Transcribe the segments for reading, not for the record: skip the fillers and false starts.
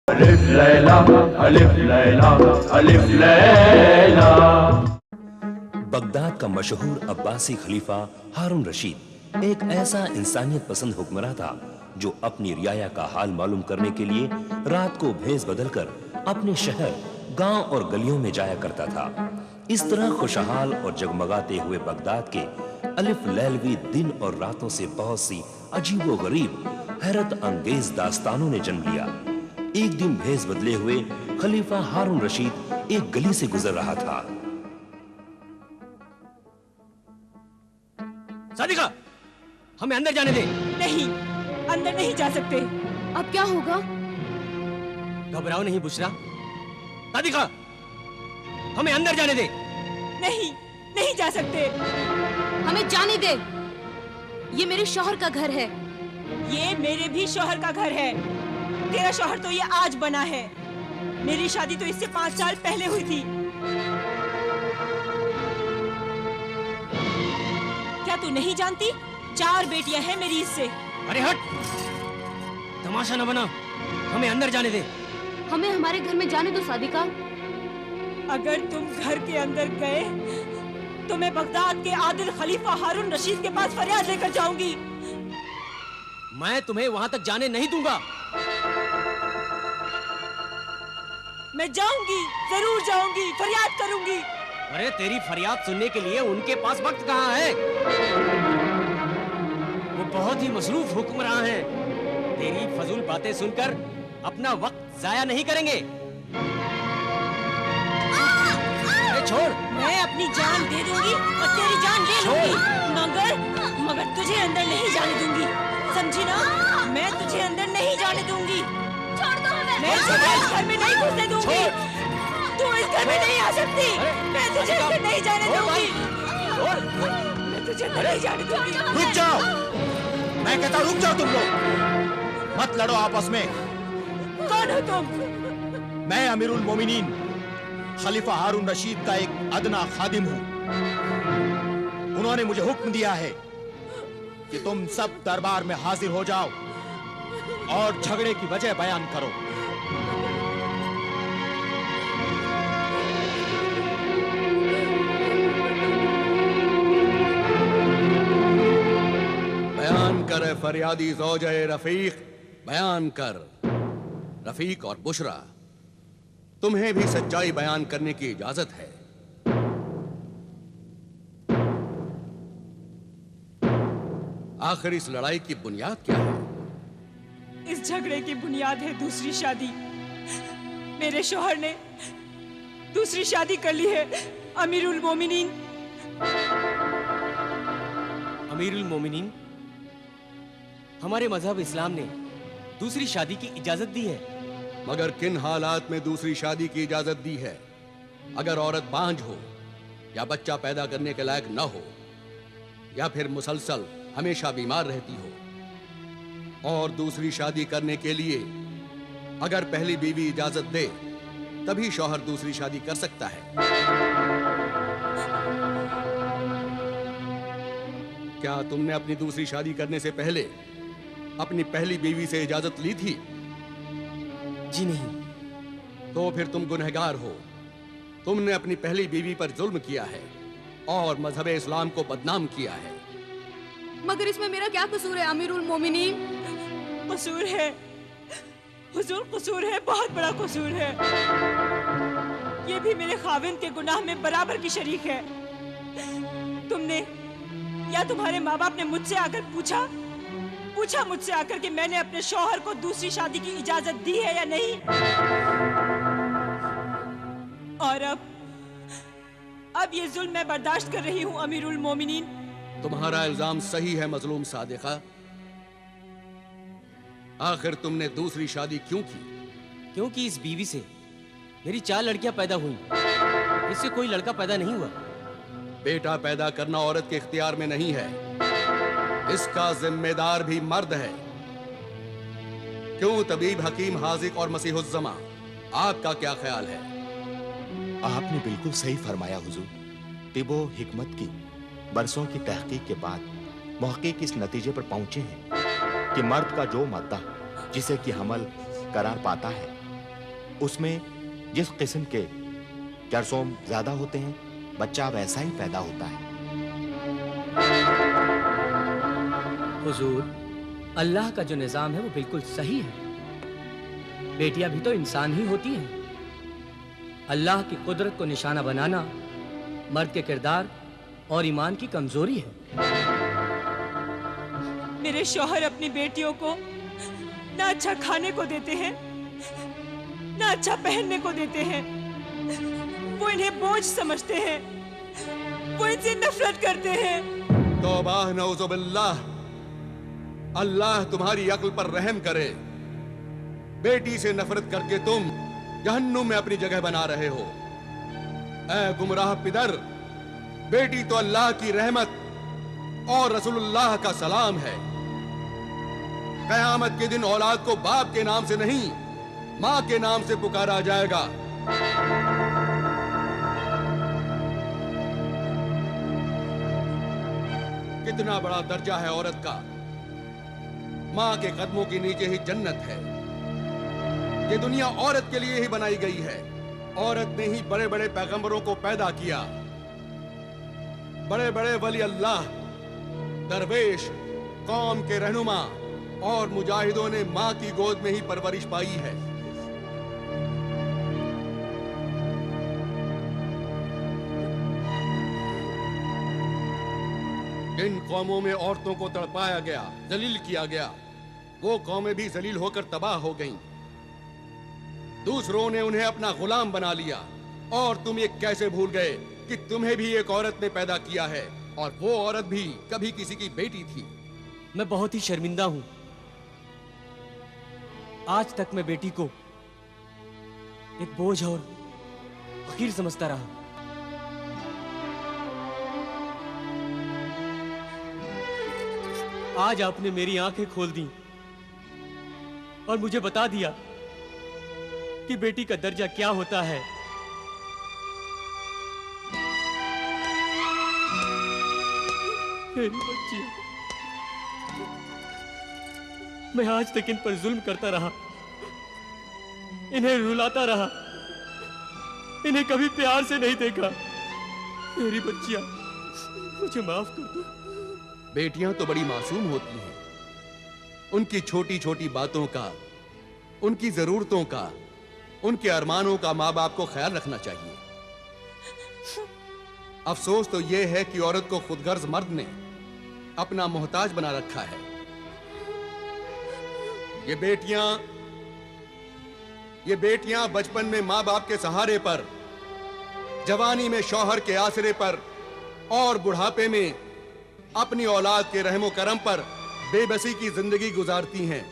अलिफ लैला अलिफ लैला अलिफ लैला। बगदाद का मशहूर अब्बासी खलीफा हारून रशीद एक ऐसा इंसानियत पसंद हुक्मरान था जो अपनी रियाया का हाल मालूम करने के लिए रात को भेस बदलकर अपने शहर, गांव और गलियों में जाया करता था। इस तरह खुशहाल और जगमगाते हुए बगदाद के अलिफ लैलवी दिन और रातों से बहुत सी अजीबो गरीब, हैरत अंगेज दास्तानों ने जन्म लिया। एक दिन भेस बदले हुए खलीफा हारून रशीद एक गली से गुजर रहा था। सादिका, हमें अंदर जाने दे। नहीं, अंदर नहीं जा सकते। अब क्या होगा? घबराओ नहीं बुशरा। सादिका, हमें अंदर जाने दे। नहीं, नहीं जा सकते। हमें जाने दे। ये मेरे शौहर का घर है। ये मेरे भी शौहर का घर है। तेरा शौहर तो ये आज बना है। मेरी शादी तो इससे 5 साल पहले हुई थी। क्या तू नहीं जानती? 4 बेटियां हैं मेरी इससे। अरे हट, तमाशा न बना। हमें अंदर जाने दे। हमें हमारे घर में जाने दो सादिका। अगर तुम घर के अंदर गए तो मैं बगदाद के आदिल खलीफा हारून रशीद के पास फरियाद लेकर जाऊंगी। मैं तुम्हें वहां तक जाने नहीं दूंगा। मैं जाऊंगी, जरूर जाऊंगी, फरियाद करूंगी। अरे तेरी फरियाद सुनने के लिए उनके पास वक्त कहाँ है? वो बहुत ही मसरूफ हुक्मरान हैं। तेरी फजूल बातें सुनकर अपना वक्त जाया नहीं करेंगे। अरे छोड़। मैं अपनी जान दे दूंगी और तेरी जान ले लूंगी, मगर तुझे अंदर नहीं जाने दूंगी, समझी ना? मैं तुझे अंदर नहीं जाने दूंगी। छोड़ दो हमें। मैं तुझे इस घर में नहीं घुसने दूंगी। तू इस घर में नहीं आ सकती। मैं तुझे अंदर नहीं जाने दूंगी। मैं तुझे अंदर नहीं जाने दूंगी। रुक जाओ, मैं कहता रुक जाओ। तुम लोग मत लड़ो आपस में। कौन हो तुम? मैं अमीरुल मोमिनीन खलीफा हारून रशीद का एक अदना खादिम हूं। उन्होंने मुझे हुक्म दिया है कि तुम सब दरबार में हाजिर हो जाओ और झगड़े की वजह बयान करो। बयान कर फरियादी ज़ौजे रफीक, बयान कर। रफीक और बुशरा, तुम्हें भी सच्चाई बयान करने की इजाजत है। आखिर इस लड़ाई की बुनियाद क्या है? इस झगड़े की बुनियाद है दूसरी शादी। मेरे शौहर ने दूसरी शादी कर ली है। अमीरुल मोमिनीन। अमीरुल मोमिनीन, हमारे मजहब इस्लाम ने दूसरी शादी की इजाजत दी है। मगर किन हालात में दूसरी शादी की इजाजत दी है? अगर औरत बांझ हो या बच्चा पैदा करने के लायक न हो या फिर मुसलसल हमेशा बीमार रहती हो। और दूसरी शादी करने के लिए अगर पहली बीवी इजाजत दे तभी शौहर दूसरी शादी कर सकता है। क्या तुमने अपनी दूसरी शादी करने से पहले अपनी पहली बीवी से इजाजत ली थी? जी नहीं। तो फिर तुम गुनहगार हो। तुमने अपनी पहली बीवी पर जुल्म किया है और मजहब इस्लाम को बदनाम किया है। मगर इसमें मेरा क्या कसूर है अमीरुल मोमिनीन? कसूर है हुजूर, कसूर है, बहुत बड़ा कसूर है। ये भी मेरे खाविंद के गुनाह में बराबर की शरीक है। तुमने या तुम्हारे माँ बाप ने मुझसे आकर पूछा मुझसे आकर कि मैंने अपने शौहर को दूसरी शादी की इजाजत दी है या नहीं? और अब ये जुल्म मैं बर्दाश्त कर रही हूँ अमीरुल मोमिनीन। तुम्हारा इल्जाम सही है मजलूम सादिका। आखिर तुमने दूसरी शादी क्यों की? क्योंकि इस बीवी से मेरी 4 लड़कियां पैदा हुई, इससे कोई लड़का पैदा नहीं हुआ। बेटा पैदा करना औरत के इख्तियार में नहीं है, इसका जिम्मेदार भी मर्द है। क्यों तबीब हकीम हाजिक और मसीहुज्जमा, आपका क्या ख्याल है? आपने बिल्कुल सही फरमाया हुजूर। तिबो हिकमत की बरसों की तहकीक के बाद मुहक्किक इस नतीजे पर पहुंचे हैं कि मर्द का जो मादा जिसे कि हमल करार पाता है उसमें जिस किस्म के जरसोम ज्यादा होते हैं, बच्चा वैसा ही पैदा होता है। हुजूर, अल्लाह का जो निजाम है वो बिल्कुल सही है। बेटियां भी तो इंसान ही होती हैं। अल्लाह की कुदरत को निशाना बनाना मर्द के किरदार और ईमान की कमजोरी है। मेरे शौहर अपनी बेटियों को ना अच्छा खाने को देते हैं, ना अच्छा पहनने को देते हैं। वो इन्हें बोझ समझते हैं, वो इनसे नफरत करते हैं। तौबाह नऊजुबिल्लाह, अल्लाह तुम्हारी अक्ल पर रहम करे। बेटी से नफरत करके तुम जहन्नुम में अपनी जगह बना रहे हो। ऐ गुमराह पिदर, बेटी तो अल्लाह की रहमत और रसूलुल्लाह का सलाम है। कयामत के दिन औलाद को बाप के नाम से नहीं, मां के नाम से पुकारा जाएगा। कितना बड़ा दर्जा है औरत का। मां के कदमों के नीचे ही जन्नत है। ये दुनिया औरत के लिए ही बनाई गई है। औरत ने ही बड़े बड़े पैगंबरों को पैदा किया। बड़े बड़े वली अल्लाह, दरवेश, कौम के रहनुमा और मुजाहिदों ने मां की गोद में ही परवरिश पाई है। जिन कौमों में औरतों को तड़पाया गया, जलील किया गया, वो कौमें भी जलील होकर तबाह हो गईं। दूसरों ने उन्हें अपना गुलाम बना लिया। और तुम ये कैसे भूल गए कि तुम्हें भी एक औरत ने पैदा किया है, और वो औरत भी कभी किसी की बेटी थी। मैं बहुत ही शर्मिंदा हूं। आज तक मैं बेटी को एक बोझ और फकीर समझता रहा। आज आपने मेरी आंखें खोल दी और मुझे बता दिया कि बेटी का दर्जा क्या होता है। मेरी बच्ची, मैं आज तक इन पर जुल्म करता रहा, इन्हें रुलाता रहा, इन्हें कभी प्यार से नहीं देखा। मेरी बच्चियां, मुझे माफ कर दो। बेटियां तो बड़ी मासूम होती हैं। उनकी छोटी छोटी बातों का, उनकी जरूरतों का, उनके अरमानों का माँ बाप को ख्याल रखना चाहिए। अफसोस तो यह है कि औरत को खुदगर्ज मर्द ने अपना मोहताज बना रखा है। ये बेटियां बचपन में माँ बाप के सहारे पर, जवानी में शौहर के आसरे पर और बुढ़ापे में अपनी औलाद के रहमो करम पर बेबसी की जिंदगी गुजारती हैं।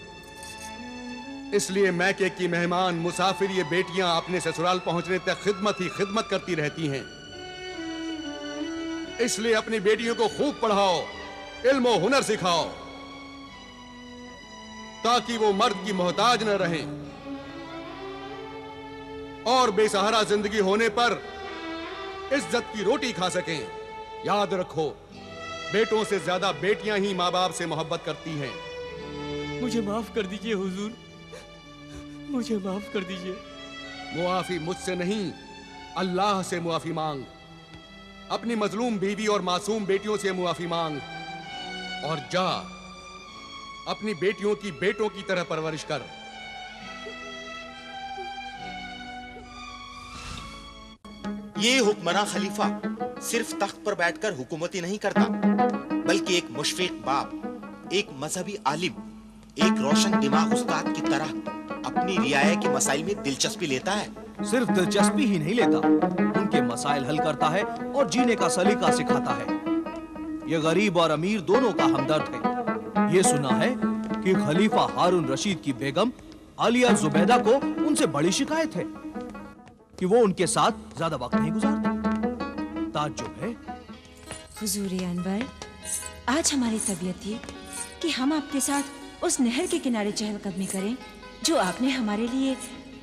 इसलिए मैके की मेहमान, मुसाफिर ये बेटियां अपने ससुराल पहुंचने तक खिदमत करती रहती हैं। इसलिए अपनी बेटियों को खूब पढ़ाओ, इल्म और हुनर सिखाओ, ताकि वो मर्द की मोहताज न रहें और बेसहारा जिंदगी होने पर इज्जत की रोटी खा सकें। याद रखो, बेटों से ज्यादा बेटियां ही माँ बाप से मोहब्बत करती हैं। मुझे माफ कर दीजिए हुजूर, मुझे माफ कर दीजिए। मुआफी मुझसे नहीं, अल्लाह से मुआफी मांग। अपनी मजलूम बीवी और मासूम बेटियों से मुआफी मांग और जा अपनी बेटियों की बेटों की तरह परवरिश कर। ये हुक्मरान खलीफा सिर्फ तख्त पर बैठकर हुकूमत ही नहीं करता, बल्कि एक मुशफिक बाप, एक मजहबी आलिम, एक रोशन दिमाग उस्ताद की तरह अपनी रियाया के मसाइल में दिलचस्पी लेता है। सिर्फ दिलचस्पी ही नहीं लेता, उनके मसाइल हल करता है और जीने का सलीका सिखाता है। ये गरीब और अमीर दोनों का हमदर्द है। ये सुना है कि खलीफा हारून रशीद की बेगम आलिया जुबैदा को उनसे बड़ी शिकायत है कि वो उनके साथ ज्यादा वक्त नहीं गुजारती। ताज्जुब है। हुजूर अनवर, आज हमारी तबीयत थी कि हम आपके साथ उस नहर के किनारे चहलकदमी करें जो आपने हमारे लिए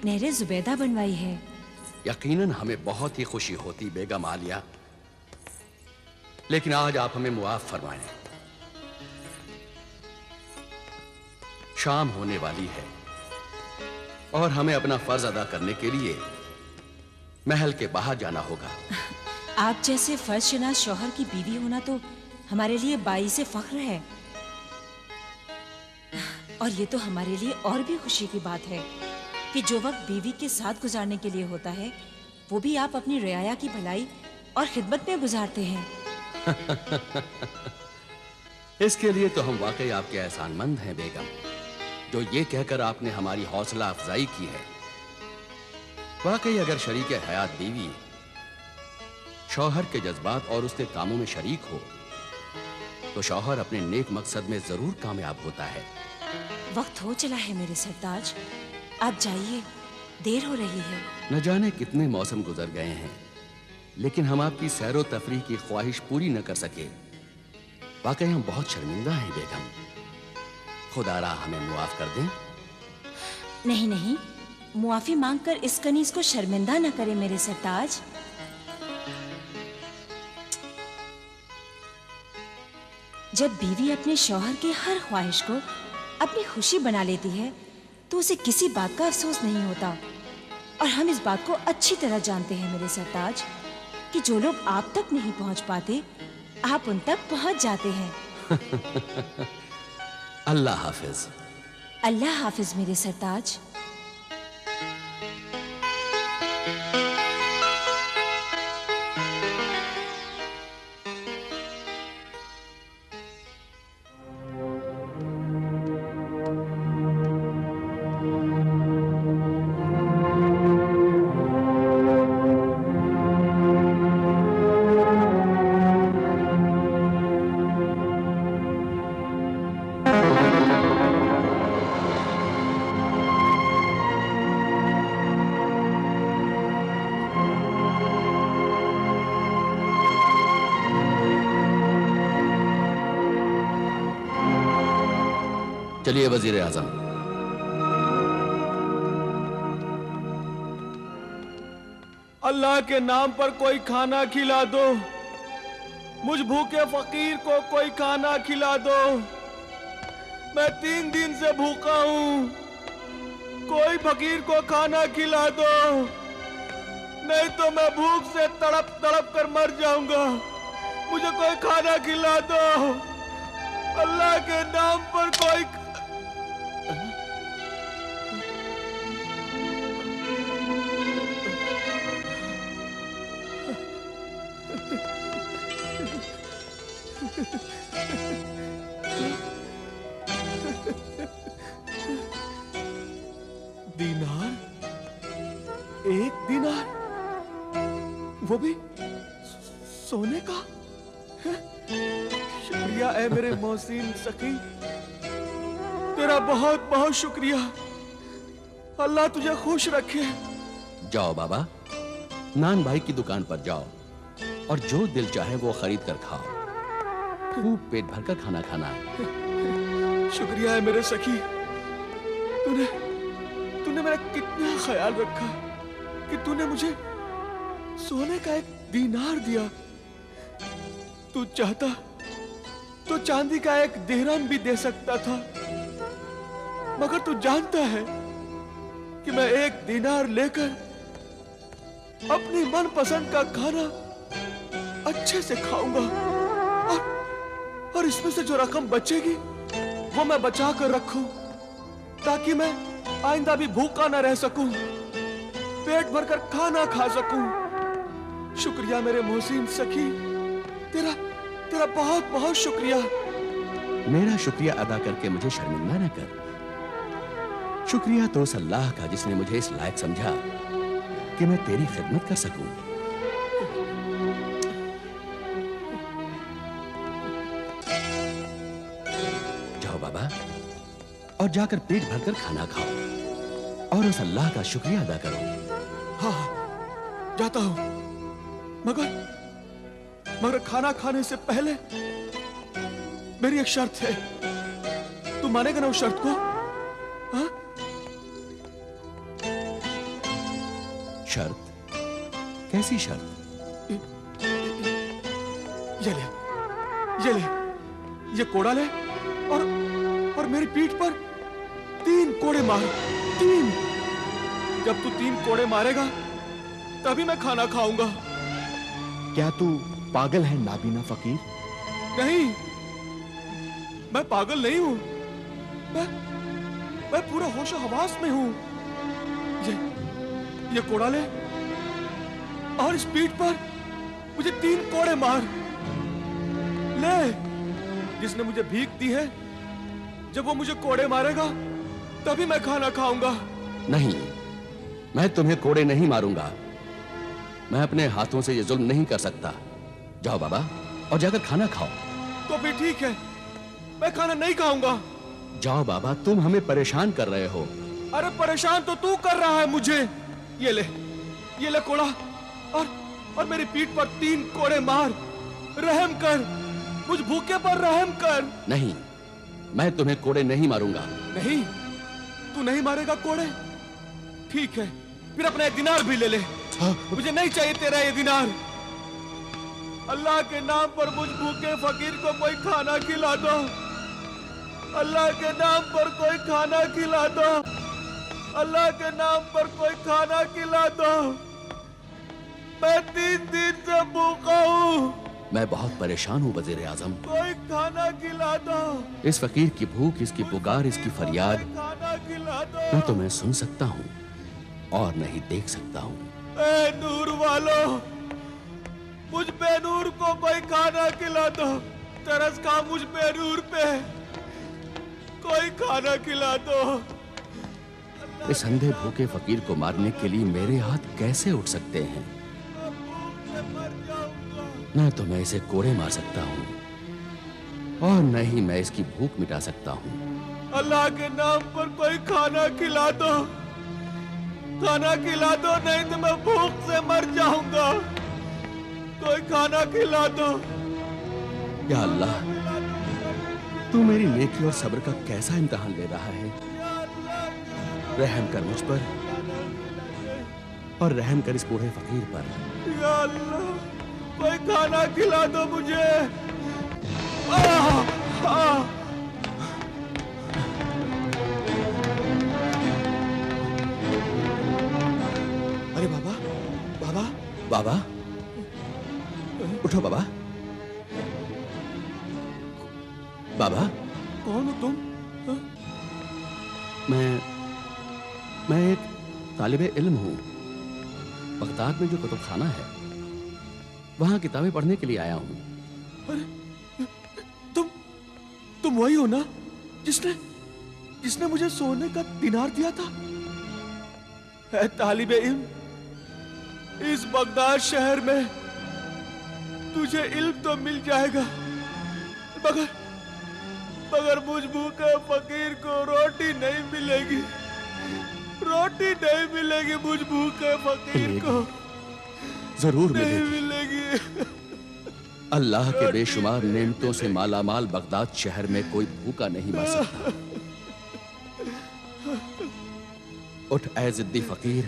नहर जुबैदा बनवाई है। यकीनन हमें बहुत ही खुशी होती बेगम आलिया, लेकिन आज आप हमें मुआफ फरमाएं। शाम होने वाली है और हमें अपना फर्ज अदा करने के लिए महल के बाहर जाना होगा। आप जैसे फर्जशनास शौहर की बीवी होना तो हमारे लिए बाइसे फख्र है। और ये तो हमारे लिए और भी खुशी की बात है कि जो वक्त बीवी के साथ गुजारने के लिए होता है वो भी आप अपनी रियाया की भलाई और खिदमत में गुजारते हैं। इसके लिए तो हम वाकई आपके एहसानमंद हैं बेगम, जो ये कहकर आपने हमारी हौसला अफजाई की है। वाकई अगर शरीक हयात बीवी शौहर के जज्बात और उसके कामों में शरीक हो तो शौहर अपने नेक मकसद में जरूर कामयाब होता है। वक्त हो चला है मेरे सरताज, आप जाइए, देर हो रही है। न जाने कितने मौसम गुजर गए हैं, लेकिन हम आपकी सैरो तफरीह की ख्वाहिश पूरी न कर सके। वाकई हम बहुत शर्मिंदा हैं बेगम, खुदारा हमें मुआफ कर दें। नहीं नहीं, मुआफी मांगकर इस कनीज को शर्मिंदा न करें मेरे सरताज। जब बीवी अपने शौहर की हर ख्वाहिश को अपनी खुशी बना लेती है तो उसे किसी बात का अफसोस नहीं होता। और हम इस बात को अच्छी तरह जानते हैं मेरे सरताज कि जो लोग आप तक नहीं पहुंच पाते आप उन तक पहुंच जाते हैं। अल्लाह हाफिज। अल्लाह हाफिज मेरे सरताज। चलिए वजीर आजम। अल्लाह के नाम पर कोई खाना खिला दो, मुझ भूखे फकीर को कोई खाना खिला दो। मैं 3 दिन से भूखा हूँ, कोई फकीर को खाना खिला दो, नहीं तो मैं भूख से तड़प तड़प कर मर जाऊंगा। मुझे कोई खाना खिला दो, अल्लाह के नाम पर कोई। दीनार, 1 दीनार, वो भी सोने का। शुक्रिया ऐ मेरे मोहसिन सखी, तेरा बहुत बहुत शुक्रिया। अल्लाह तुझे खुश रखे। जाओ बाबा, नान भाई की दुकान पर जाओ और जो दिल चाहे वो खरीद कर खाओ। खूब पेट भरकर खाना खाना। शुक्रिया है मेरे सखी, तूने मेरा कितना ख्याल रखा कि तूने मुझे सोने का 1 दीनार दिया। तू चाहता तो चांदी का 1 दिरहम भी दे सकता था, मगर तू जानता है कि मैं 1 दीनार लेकर अपनी मनपसंद का खाना अच्छे से खाऊंगा और इसमें से जो रकम बचेगी वो मैं बचा कर रखूं ताकि मैं आइंदा भी भूखा ना रह सकूं, पेट भरकर खाना खा सकूं। शुक्रिया मेरे मोहसिन सखी, तेरा बहुत बहुत शुक्रिया। मेरा शुक्रिया अदा करके मुझे शर्मिंदा न कर। शुक्रिया तो उस अल्लाह का जिसने मुझे इस लायक समझा कि मैं तेरी खिदमत कर सकूं। जाओ बाबा और जाकर पेट भरकर खाना खाओ और उस अल्लाह का शुक्रिया अदा करो। हाँ, जाता हूं, मगर खाना खाने से पहले मेरी एक शर्त है। तू मानेगा ना उस शर्त को? हाँ? शर्त? कैसी शर्त? ये कोड़ा ले और मेरी पीठ पर 3 कोड़े मार। 3। जब तू 3 कोड़े मारेगा तभी मैं खाना खाऊंगा। क्या तू पागल है नाबीना फकीर? नहीं, मैं पागल नहीं हूं। मैं पूरा होशो हवास में हूं। ये कोड़ा ले और इस पीठ पर मुझे 3 कोड़े मार। ले, जिसने मुझे भीख दी है, जब वो मुझे कोड़े मारेगा तभी मैं खाना खाऊंगा। नहीं, मैं तुम्हें कोड़े नहीं मारूंगा। मैं अपने हाथों से ये जुल्म नहीं कर सकता। जाओ बाबा और जाकर खाना खाओ। तो फिर ठीक है, मैं खाना नहीं खाऊंगा। जाओ बाबा, तुम हमें परेशान कर रहे हो। अरे परेशान तो तू कर रहा है मुझे। ये ले कोड़ा और मेरी पीठ पर 3 कोड़े मार। रहम कर, मुझ भूखे पर रहम कर। नहीं, मैं तुम्हें कोड़े नहीं मारूंगा। नहीं, तू नहीं मारेगा कोड़े? ठीक है, फिर अपना 1 दिनार भी ले ले। मुझे नहीं चाहिए तेरा ये दिनार। अल्लाह के नाम पर मुझ भूखे फकीर को कोई खाना खिला दो। अल्लाह के नाम पर कोई खाना खिला दो। अल्लाह के नाम पर कोई खाना खिला दो। मैं 3 दिन से भूखा हूँ। मैं बहुत परेशान हूँ वज़ीर आज़म। कोई खाना खिला दो। इस फकीर की भूख, इसकी पुकार, इसकी फरियाद खाना खिला दो। मैं तुम्हें सुन सकता हूँ और नहीं देख सकता हूँ। ए नूर वालों, मुझ बेनूर को कोई खाना खिला दो। तरस खा मुझ बेनूर पे, कोई खाना खिला दो। इस अंधे भूखे फकीर को मारने के लिए मेरे हाथ कैसे उठ सकते हैं? न तो मैं इसे कोड़े मार सकता हूँ और न ही मैं इसकी भूख मिटा सकता हूँ। अल्लाह के नाम पर कोई खाना खिला दो। खाना खिला दो, नहीं तो मैं भूख से मर जाऊंगा। कोई खाना खिला दो। या अल्लाह, तू मेरी नेकी और सब्र का कैसा इम्तिहान ले रहा है। रहम कर मुझ पर और रहम कर इस बूढ़े फकीर पर। या अल्लाह, कोई खाना खिला दो मुझे। अरे बाबा, बाबा, बाबा, उठो बाबा। बाबा, कौन हो तुम? मैं एक तालिबे इल्म हूँ। बगदाद में जो कुतुबखाना है, वहां किताबें पढ़ने के लिए आया हूँ। अरे तुम वही हो ना जिसने मुझे सोने का दिनार दिया था? है तालिबे इल्म, इस बगदाद शहर में तुझे इल्म तो मिल जाएगा, मगर मुझ भूखे फकीर को रोटी नहीं मिलेगी। रोटी नहीं मिलेगी मुझ भूखे फकीर को। जरूर नहीं मिलेगी। मिलेगी। अल्लाह के बेशुमार नेमतों से मालामाल बगदाद शहर में कोई भूखा नहीं मर सकता। उठ ऐ जिद्दी फकीर,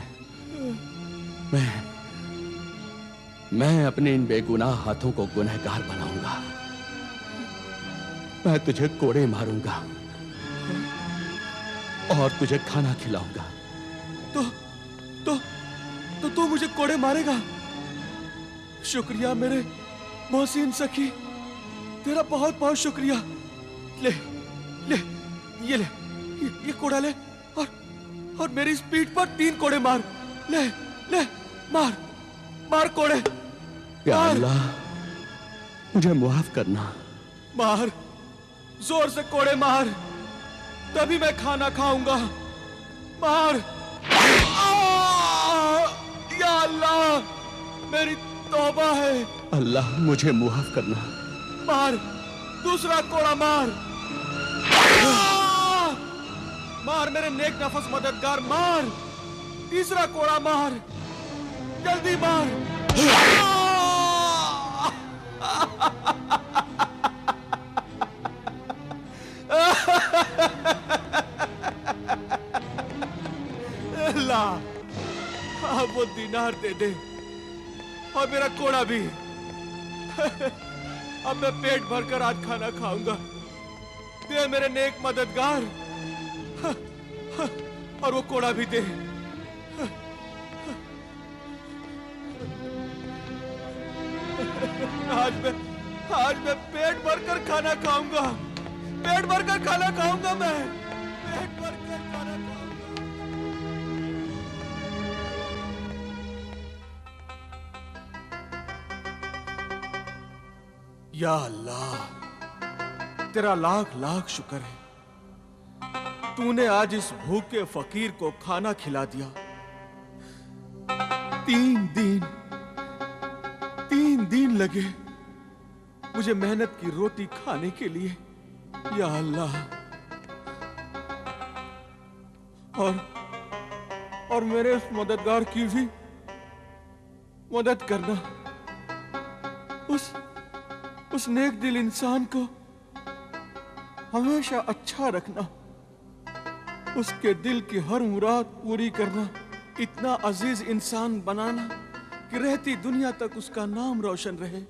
मैं अपने इन बेगुनाह हाथों को गुनहगार बनाऊंगा। मैं तुझे कोड़े मारूंगा और तुझे खाना खिलाऊंगा। तो तू मुझे कोड़े मारेगा? शुक्रिया मेरे मोहसिन सखी, तेरा बहुत बहुत शुक्रिया। ले ये कोड़ा ले और मेरी इस पीठ पर 3 कोड़े मार। ले मार कोड़े। या अल्लाह, मुझे मुआफ करना। मार, जोर से कोड़े मार, तभी मैं खाना खाऊंगा। मार। या अल्लाह, मेरी तौबा है। अल्लाह, मुझे मुआफ करना। मार, दूसरा कोड़ा मार। मार मेरे नेक नफस मददगार, मार। तीसरा कोड़ा मार, जल्दी मार। अल्लाह, अब वो दिनार दे दे और मेरा कोड़ा भी। अब मैं पेट भरकर आज खाना खाऊंगा। दे मेरे नेक मददगार, और वो कोड़ा भी दे। आज मैं पेट भरकर खाना खाऊंगा, पेट भरकर खाना खाऊंगा, मैं पेट भरकर खाना खाऊंगा। या अल्लाह, तेरा लाख लाख शुक्र है, तूने आज इस भूखे फकीर को खाना खिला दिया। 3 दिन लगे मुझे मेहनत की रोटी खाने के लिए। या अल्लाह, और मेरे उस मददगार की भी मदद करना, उस नेक दिल इंसान को हमेशा अच्छा रखना, उसके दिल की हर मुराद पूरी करना, इतना अजीज इंसान बनाना कि रहती दुनिया तक उसका नाम रोशन रहे।